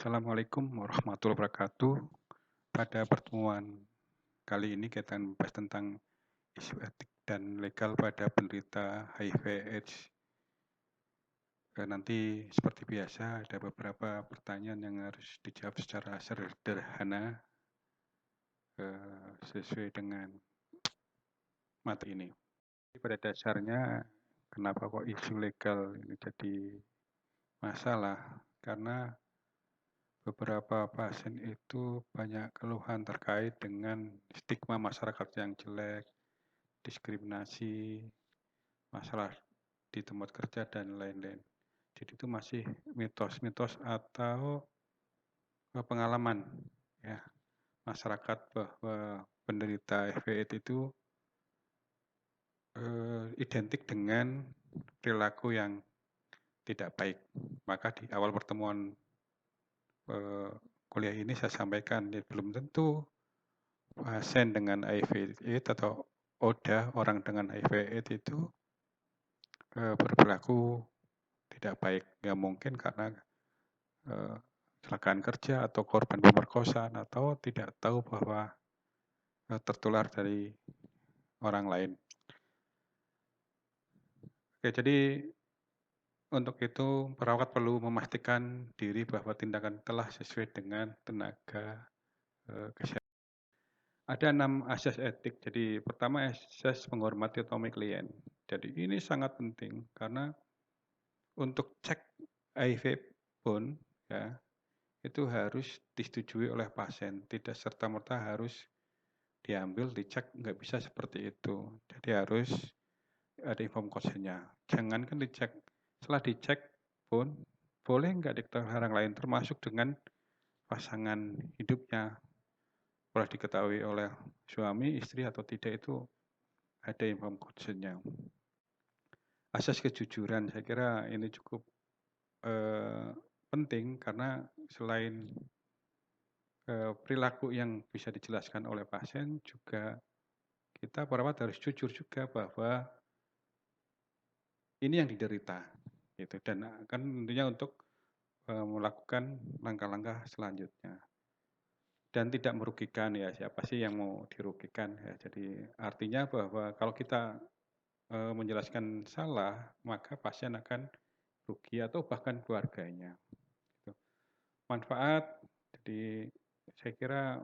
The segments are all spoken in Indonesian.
Assalamualaikum warahmatullahi wabarakatuh. Pada pertemuan kali ini kita akan membahas tentang isu etik dan legal pada penderita HIV/AIDS. Nanti seperti biasa ada beberapa pertanyaan yang harus dijawab secara sederhana sesuai dengan materi ini. Pada dasarnya kenapa kok isu legal ini jadi masalah? Karena beberapa pasien itu banyak keluhan terkait dengan stigma masyarakat yang jelek, diskriminasi, masalah di tempat kerja, dan lain-lain. Jadi itu masih mitos-mitos atau pengalaman ya masyarakat bahwa penderita HIV/AIDS itu identik dengan perilaku yang tidak baik. Maka di awal pertemuan kuliah ini saya sampaikan, ya, belum tentu pasien dengan HIV/AIDS atau ODA, orang dengan HIV/AIDS itu berperilaku tidak baik. Nggak mungkin karena kecelakaan kerja atau korban pemerkosaan atau tidak tahu bahwa tertular dari orang lain. Oke, jadi untuk itu perawat perlu memastikan diri bahwa tindakan telah sesuai dengan tenaga kesehatan. Ada 6 asas etik. Jadi pertama asas menghormati otonomi klien. Jadi ini sangat penting karena untuk cek HIV pun ya itu harus disetujui oleh pasien, tidak serta-merta harus diambil, dicek, nggak bisa seperti itu. Jadi harus ada inform consent-nya. Jangankan dicek, setelah dicek pun boleh nggak diketahui orang lain, termasuk dengan pasangan hidupnya. Boleh diketahui oleh suami, istri atau tidak itu ada inform consent-nya. Asas kejujuran, saya kira ini cukup penting karena selain perilaku yang bisa dijelaskan oleh pasien, juga kita perawat harus jujur juga bahwa ini yang diderita, gitu. Dan akan tentunya untuk melakukan langkah-langkah selanjutnya. Dan tidak merugikan ya, siapa sih yang mau dirugikan ya. Jadi artinya bahwa kalau kita menjelaskan salah, maka pasien akan rugi atau bahkan keluarganya. Gitu. Manfaat, jadi saya kira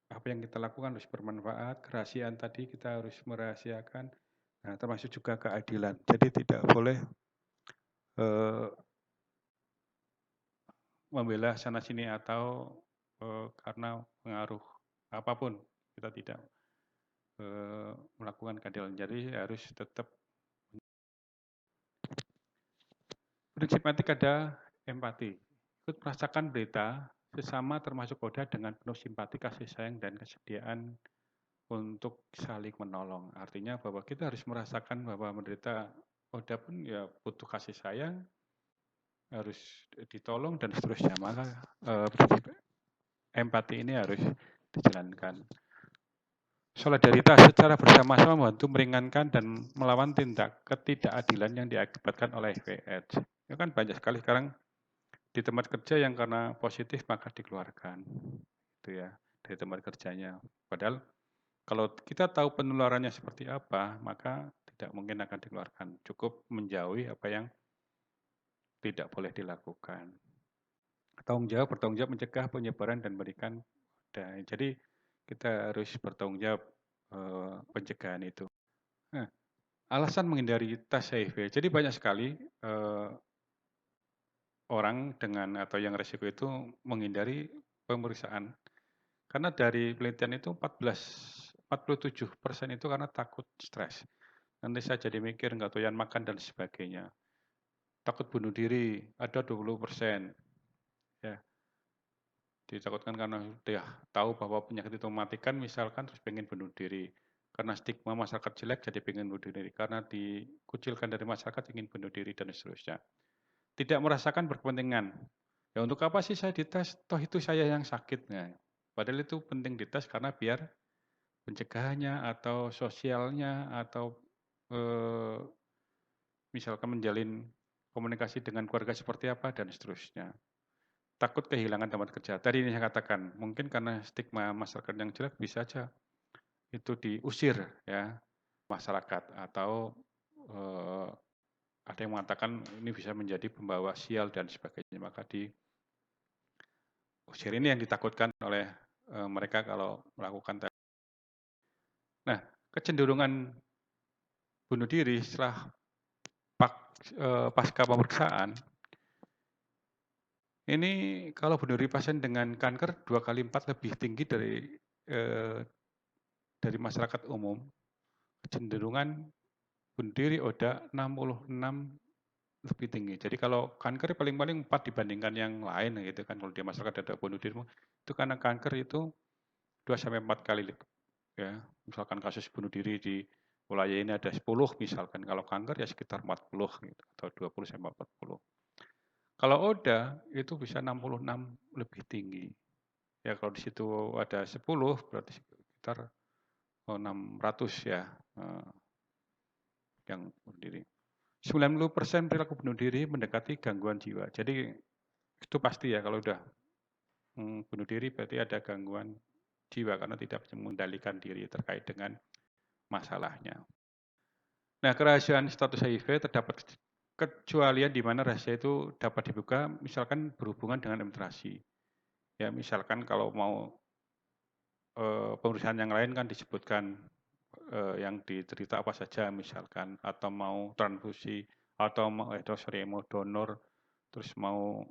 apa yang kita lakukan harus bermanfaat, kerahasiaan tadi kita harus merahasiakan, nah, termasuk juga keadilan. Jadi tidak boleh membela sana sini atau karena pengaruh apapun kita tidak melakukan keadilan. Jadi harus tetap prinsip etik ada empati. Ikut merasakan berita sesama termasuk ODA dengan penuh simpati, kasih sayang, dan kesediaan untuk saling menolong. Artinya bahwa kita harus merasakan bahwa menderita ODA pun ya butuh kasih sayang, harus ditolong dan seterusnya. Maka prinsip empati ini harus dijalankan. Solidaritas secara bersama-sama membantu meringankan dan melawan tindak ketidakadilan yang diakibatkan oleh HIV/AIDS. Itu kan banyak sekali sekarang di tempat kerja yang karena positif maka dikeluarkan, itu ya, dari tempat kerjanya. Padahal kalau kita tahu penularannya seperti apa, maka tidak mungkin akan dikeluarkan. Cukup menjauhi apa yang tidak boleh dilakukan. Bertanggung jawab mencegah penyebaran dan memberikan. Jadi kita harus bertanggung jawab pencegahan itu. Nah, alasan menghindari tes HIV. Jadi banyak sekali orang dengan atau yang resiko itu menghindari pemeriksaan. Karena dari penelitian itu 47% itu karena takut stres. Nanti saya jadi mikir nggak doyan makan dan sebagainya. Takut bunuh diri ada 20%. Ya, ditakutkan karena dia tahu bahwa penyakit itu mematikan, misalkan terus pengen bunuh diri. Karena stigma masyarakat jelek jadi pengen bunuh diri. Karena dikucilkan dari masyarakat ingin bunuh diri dan seterusnya. Tidak merasakan berkepentingan. Ya untuk apa sih saya dites? Toh itu saya yang sakit. Nah, padahal itu penting dites karena biar pencegahannya atau sosialnya atau misalkan menjalin komunikasi dengan keluarga seperti apa dan seterusnya. takut kehilangan tempat kerja. Tadi ini saya katakan, mungkin karena stigma masyarakat yang jelek bisa aja itu diusir ya masyarakat atau ada yang mengatakan ini bisa menjadi pembawa sial dan sebagainya, maka diusir. Ini yang ditakutkan oleh mereka kalau melakukan. Nah, kecenderungan bunuh diri setelah pasca pemeriksaan ini kalau bunuh diri pasien dengan kanker 2 kali 4 lebih tinggi dari masyarakat umum. Kecenderungan bunuh diri ODA 66 lebih tinggi. Jadi kalau kanker paling-paling 4 dibandingkan yang lain gitu kan. Kalau di masyarakat ada bunuh diri itu karena kanker itu 2 sampai 4 kali ya. Misalkan kasus bunuh diri di wilayah ini ada 10 misalkan. Kalau kanker ya sekitar 40 gitu atau 20 sampai 40. Kalau ODA itu bisa 66 lebih tinggi. Ya kalau di situ ada 10 berarti sekitar 600 ya yang bunuh diri. 90% perilaku bunuh diri mendekati gangguan jiwa. Jadi itu pasti ya kalau udah bunuh diri berarti ada gangguan jiwa karena tidak bisa mengendalikan diri terkait dengan masalahnya. Nah, kerahasiaan status HIV terdapat kecualian di mana rahasia itu dapat dibuka misalkan berhubungan dengan administrasi. Ya, misalkan kalau mau pemeriksaan yang lain kan disebutkan yang dicerita apa saja misalkan atau mau transfusi atau mau donor terus mau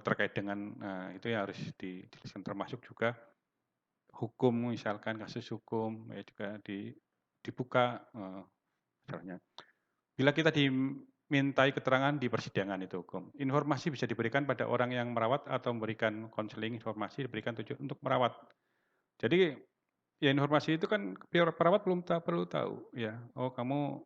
terkait dengan itu ya harus dijelaskan termasuk juga hukum misalkan kasus hukum ya juga dibuka misalnya. Bila kita dimintai keterangan di persidangan itu hukum, informasi bisa diberikan pada orang yang merawat atau memberikan konseling, informasi diberikan tujuan untuk merawat. Jadi ya informasi itu kan perawat belum perlu tahu ya. Oh kamu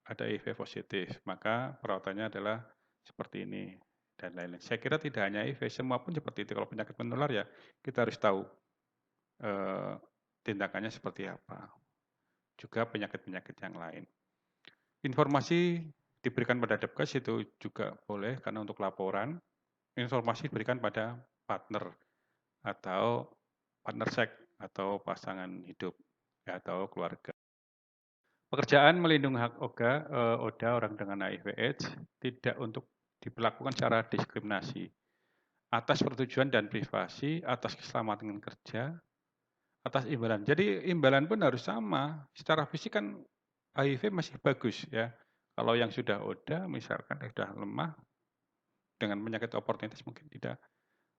ada HIV positif, maka perawatannya adalah seperti ini dan lain-lain. Saya kira tidak hanya HIV, semua pun seperti itu. Kalau penyakit menular ya kita harus tahu tindakannya seperti apa. Juga penyakit-penyakit yang lain. Informasi diberikan pada Depkes itu juga boleh karena untuk laporan. Informasi diberikan pada partner atau partner seks atau pasangan hidup atau keluarga. Pekerjaan melindungi hak ODA orang dengan HIV/AIDS tidak untuk diperlakukan secara diskriminasi atas persetujuan dan privasi, atas keselamatan kerja, atas imbalan. Jadi imbalan pun harus sama. Secara fisik kan HIV masih bagus ya. Kalau yang sudah ODA misalkan sudah lemah dengan penyakit oportunitas mungkin tidak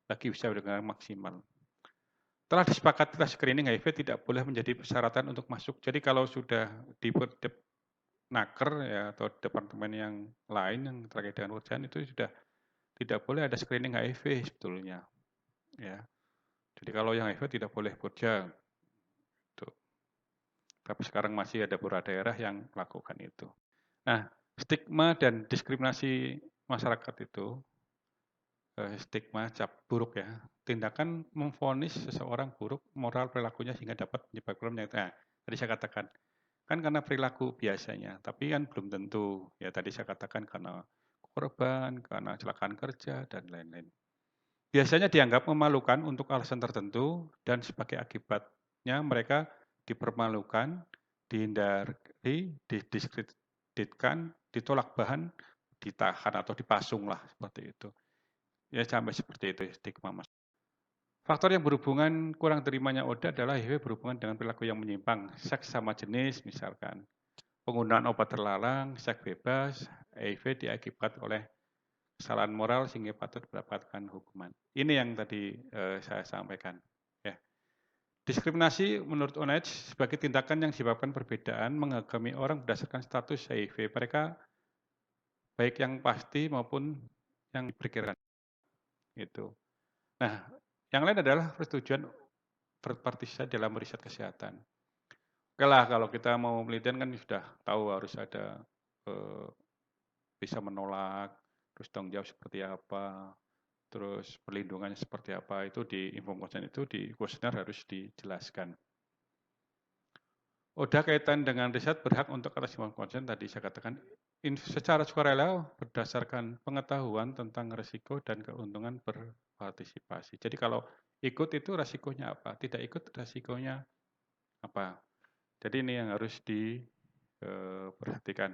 lagi bisa dengan maksimal. Telah disepakati tes screening HIV tidak boleh menjadi persyaratan untuk masuk. Jadi kalau sudah di naker ya atau departemen yang lain yang terkait dengan pekerjaan itu sudah tidak boleh ada screening HIV sebetulnya. Ya. Jadi kalau yang HIV tidak boleh bekerja. Tapi sekarang masih ada beberapa daerah yang melakukan itu. Nah, stigma dan diskriminasi masyarakat itu, stigma cap buruk ya, tindakan memvonis seseorang buruk moral perilakunya sehingga dapat menyebabkan penyakit. Nah, tadi saya katakan, kan karena perilaku biasanya, tapi kan belum tentu. Ya tadi saya katakan karena korban, karena kecelakaan kerja, dan lain-lain. Biasanya dianggap memalukan untuk alasan tertentu dan sebagai akibatnya mereka dipermalukan, dihindari, didiskreditkan, ditolak bahan, ditahan atau dipasung lah seperti itu. Ya sampai seperti itu stigma mas. Faktor yang berhubungan kurang terimanya ODA adalah HIV berhubungan dengan perilaku yang menyimpang, seks sama jenis misalkan, penggunaan obat terlarang, seks bebas, HIV diakibat oleh kesalahan moral sehingga patut mendapatkan hukuman. Ini yang tadi saya sampaikan. Ya. Diskriminasi menurut UNAIDS sebagai tindakan yang disebabkan perbedaan menghakimi orang berdasarkan status HIV. Mereka baik yang pasti maupun yang diperkirakan. Itu. Nah, yang lain adalah persetujuan berpartisipasi dalam riset kesehatan. Oke lah, kalau kita mau penelitian kan sudah tahu harus ada bisa menolak, terus tanggung jawab seperti apa, terus perlindungannya seperti apa, itu di inform consent itu di kuesioner harus dijelaskan. ODA kaitan dengan riset berhak untuk atas inform consent tadi saya katakan secara sukarela berdasarkan pengetahuan tentang risiko dan keuntungan berpartisipasi. Jadi kalau ikut itu resikonya apa, tidak ikut resikonya apa. Jadi ini yang harus diperhatikan.